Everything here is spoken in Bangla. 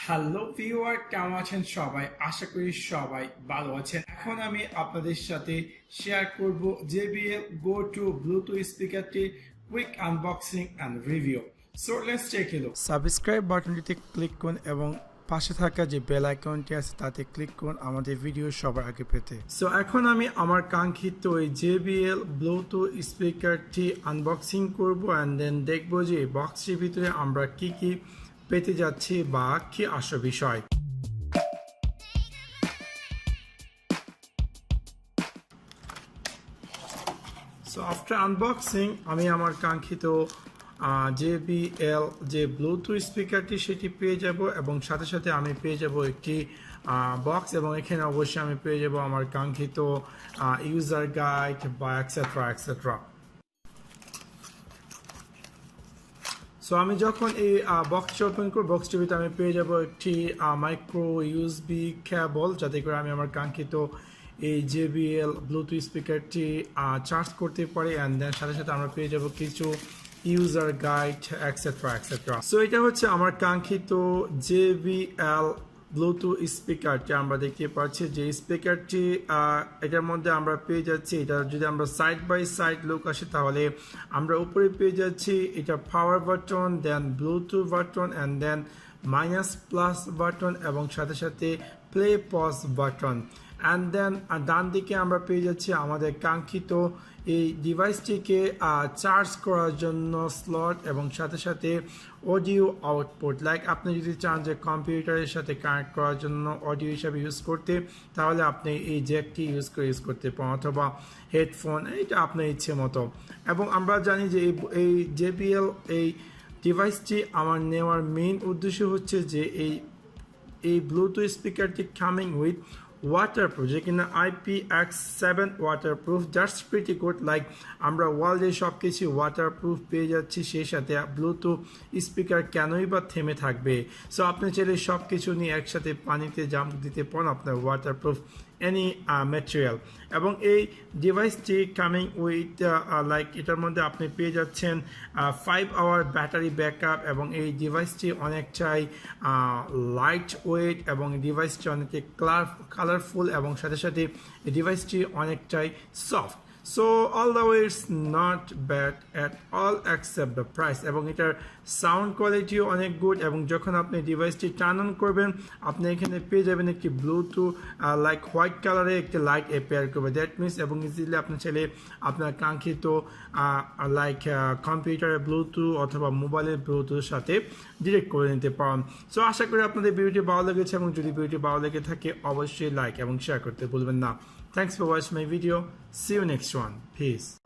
হ্যালো ভিউয়ার, কেমন আছেন সবাই? আশা করি সবাই ভালো আছেন। এখন আমি আপনাদের সাথে শেয়ার করব JBL Go 2 ব্লুটুথ স্পিকারটির quick unboxing and review. So let's take a look. Subscribe বাটনটিতে ক্লিক করুন এবং পাশে থাকা যে বেল আইকনটি আছে তাতে ক্লিক করুন আমাদের ভিডিও সবার আগে পেতে। সো এখন আমি আমার কাঙ্ক্ষিত এই JBL ব্লুটুথ স্পিকারটি আনবক্সিং করব অ্যান্ড দেন দেখব যে এই বক্সটির ভিতরে আমরা কি কি পেতে যাচ্ছি বা কি আসল বিষয়। সো আফটার আনবক্সিং আমি আমার কাঙ্ক্ষিত JBL যে ব্লুটুথ স্পিকারটি সেটি পেয়ে যাব এবং সাথে সাথে আমি পেয়ে যাব একটি বক্স এবং এখানে অবশ্যই আমি পেয়ে যাব আমার কাঙ্ক্ষিত ইউজার গাইড বা এক্সেট্রা এক্সেট্রা। সো আমি যখন এই বক্সটি ওপেন করব, বক্সটির ভিতরে আমি পেয়ে যাব একটি মাইক্রো ইউএসবি কেবল, যাতে করে আমি আমার কাঙ্ক্ষিত এই JBL ব্লুটুথ স্পিকারটি চার্জ করতে পারি অ্যান্ড দেন সাথে সাথে আমরা পেয়ে যাব কিছু user guide etcetera etcetera. So এটা হচ্ছে আমার কাঙ্ক্ষিত JBL ব্লুটুথ স্পিকারটি। আমরা দেখতে পাচ্ছি যে স্পিকারটি এটার মধ্যে আমরা পেয়ে যাচ্ছি, এটা যদি আমরা সাইড বাই সাইড লুক আসে তাহলে আমরা উপরে পেয়ে যাচ্ছি এটা power button, then Bluetooth button and then minus plus button এবং সাথে সাথে play pause button and then ডান দিকে আমরা পেয়ে যাচ্ছি আমাদের কাঙ্ক্ষিত এই ডিভাইসটিকে চার্জ করার জন্য স্লট এবং সাথে সাথে অডিও আউটপুট। লাইক আপনি যদি চান যে কম্পিউটারের সাথে কানেক্ট করার জন্য অডিও হিসাবে ইউজ করতে, তাহলে আপনি এই জ্যাকটি ইউজ করতে পারেন অথবা হেডফোন, এটা আপনার ইচ্ছে মতো। এবং আমরা জানি যে এই JBL এই ডিভাইসটি আমার নেওয়ার মেইন উদ্দেশ্য হচ্ছে যে এই ব্লুটুথ স্পিকারটি কামিং উইথ ওয়াটারপ্রুফ, যে কিনা IPX7 waterproof. That's pretty good. Like আমরা ওয়ার্ল্ডে সব কিছু ওয়াটারপ্রুফ পেয়ে যাচ্ছি, সেই সাথে ব্লুটুথ স্পিকার কেনই বা থেমে থাকবে। সো আপনি চাইলে সব কিছু নিয়ে একসাথে পানিতে জাম্প দিতে পারেন, আপনার ওয়াটারপ্রুফ এনি ম্যাটেরিয়াল। এবং এই ডিভাইসটি কামিং উইথ লাইক এটার মধ্যে আপনি পেয়ে যাচ্ছেন 5 আওয়ার ব্যাটারি ব্যাকআপ এবং এই ডিভাইসটি অনেকটাই লাইট ওয়েট এবং ডিভাইসটি অনেকটাই কালারফুল এবং সাথে সাথে এই ডিভাইসটি অনেকটাই soft. So all the way it's not bad at all accept the price. এবং এটার সাউন্ড কোয়ালিটিও অনেক গুড এবং যখন আপনি ডিভাইসটি টার্ন অন করবেন আপনি এখানে পেয়ে যাবেন একটি ব্লুটুথ লাইক হোয়াইট কালারে একটি লাইট অ্যাপিয়ার করবে। দ্যাট মিনস এবং ইজিলি আপনি চাইলে আপনার কাঙ্ক্ষিত লাইক কম্পিউটারের ব্লুটুথ অথবা মোবাইলের ব্লুটুথের সাথে ডিরেক্ট করে নিতে পারেন। সো আশা করি আপনাদের ভিডিওটি ভালো লেগেছে এবং যদি ভিডিওটি ভালো লেগে থাকে অবশ্যই লাইক এবং শেয়ার করতে ভুলবেন না। Thanks for watching my video. See you next one. Peace.